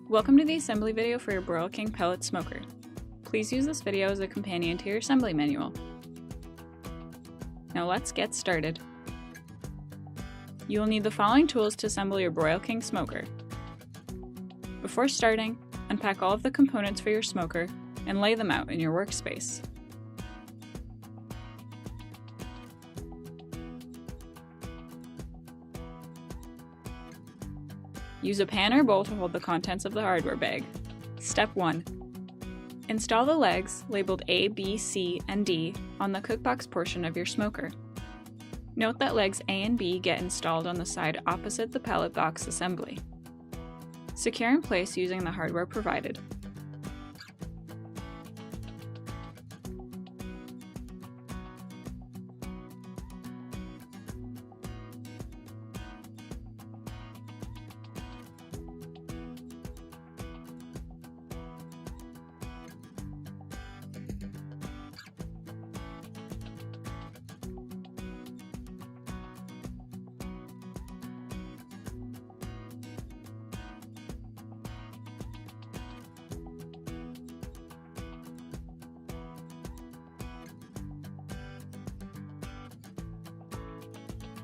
Welcome to the assembly video for your Broil King Pellet Smoker. Please use this video as a companion to your assembly manual. Now let's get started. You will need the following tools to assemble your Broil King Smoker. Before starting, unpack all of the components for your smoker and lay them out in your workspace. Use a pan or bowl to hold the contents of the hardware bag. Step 1. Install the legs, labeled A, B, C, and D, on the cookbox portion of your smoker. Note that legs A and B get installed on the side opposite the pellet box assembly. Secure in place using the hardware provided.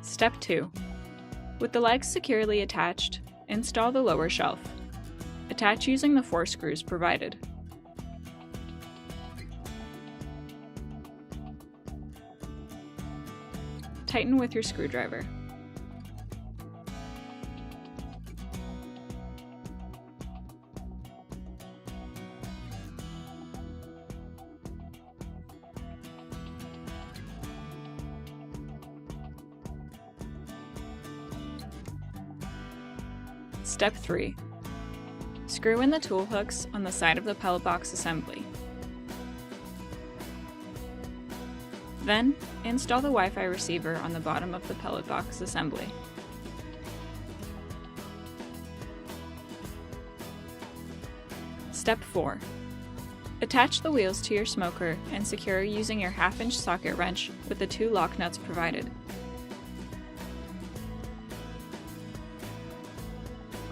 Step 2. With the legs securely attached, install the lower shelf. Attach using the 4 screws provided. Tighten with your screwdriver. Step 3. Screw in the tool hooks on the side of the pellet box assembly. Then, install the Wi-Fi receiver on the bottom of the pellet box assembly. Step 4. Attach the wheels to your smoker and secure using your 1/2-inch socket wrench with the 2 lock nuts provided.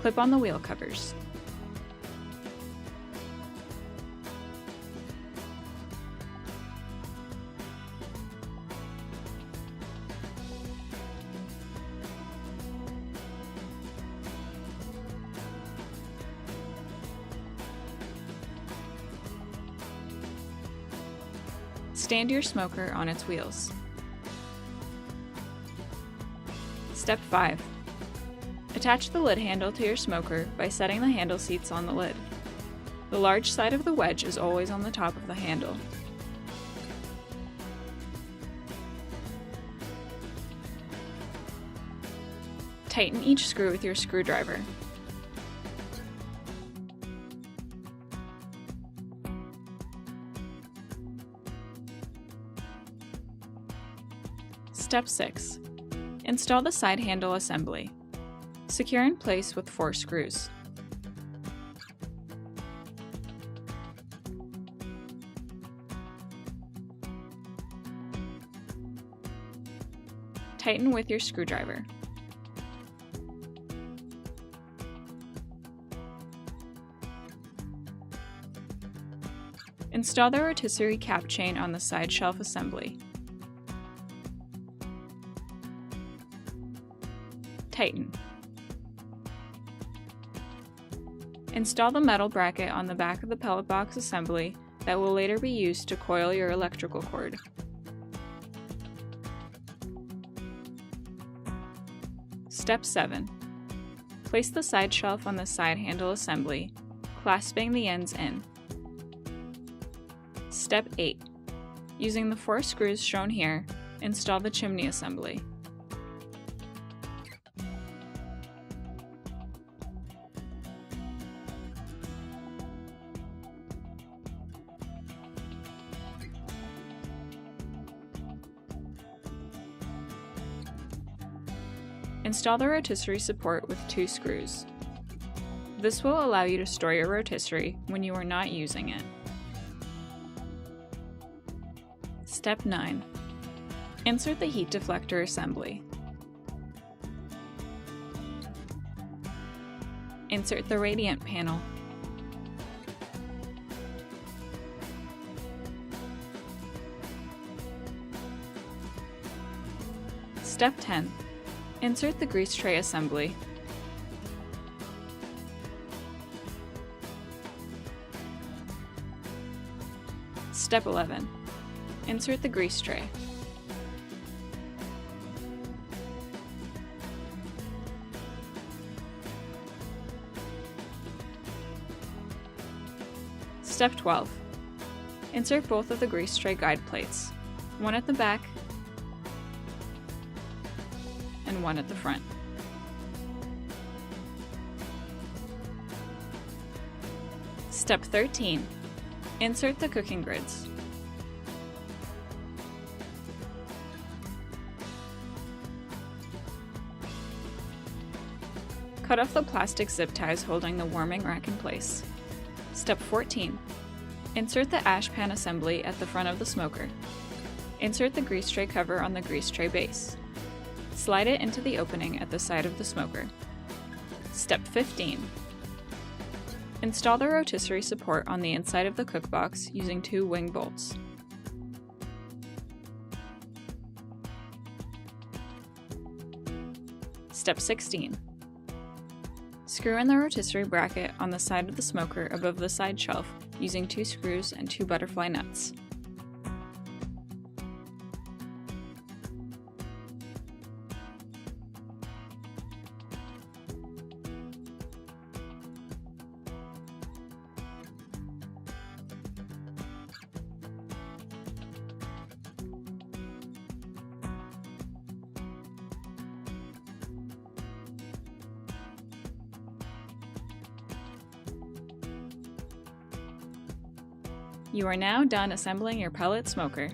Clip on the wheel covers. Stand your smoker on its wheels. Step 5. Attach the lid handle to your smoker by setting the handle seats on the lid. The large side of the wedge is always on the top of the handle. Tighten each screw with your screwdriver. Step 6. Install the side handle assembly. Secure in place with 4 screws. Tighten with your screwdriver. Install the rotisserie cap chain on the side shelf assembly. Tighten. Install the metal bracket on the back of the pellet box assembly that will later be used to coil your electrical cord. Step 7. Place the side shelf on the side handle assembly, clasping the ends in. Step 8. Using the 4 screws shown here, install the chimney assembly. Install the rotisserie support with 2 screws. This will allow you to store your rotisserie when you are not using it. Step 9. Insert the heat deflector assembly. Insert the radiant panel Step 10. Insert the grease tray assembly. Step 11. Insert the grease tray. Step 12. Insert both of the grease tray guide plates, one at the back and one at the front. Step 13. Insert the cooking grids. Cut off the plastic zip ties holding the warming rack in place. Step 14. Insert the ash pan assembly at the front of the smoker. Insert the grease tray cover on the grease tray base. Slide it into the opening at the side of the smoker. Step 15. Install the rotisserie support on the inside of the cookbox using 2 wing bolts. Step 16. Screw in the rotisserie bracket on the side of the smoker above the side shelf using 2 screws and 2 butterfly nuts. You are now done assembling your pellet smoker.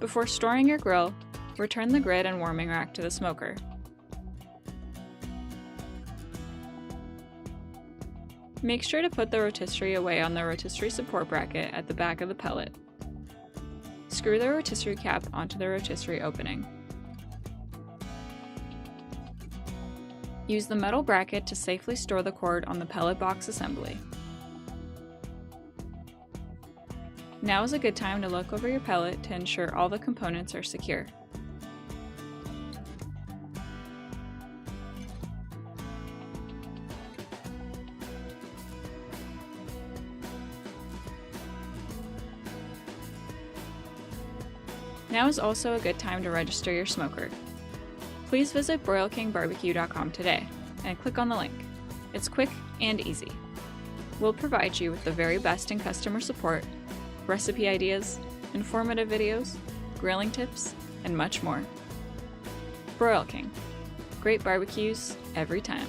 Before storing your grill, return the grid and warming rack to the smoker. Make sure to put the rotisserie away on the rotisserie support bracket at the back of the pellet. Screw the rotisserie cap onto the rotisserie opening. Use the metal bracket to safely store the cord on the pellet box assembly. Now is a good time to look over your pellet to ensure all the components are secure. Now is also a good time to register your smoker. Please visit broilkingbarbecue.com today and click on the link. It's quick and easy. We'll provide you with the very best in customer support, recipe ideas, informative videos, grilling tips, and much more. Broil King. Great barbecues every time.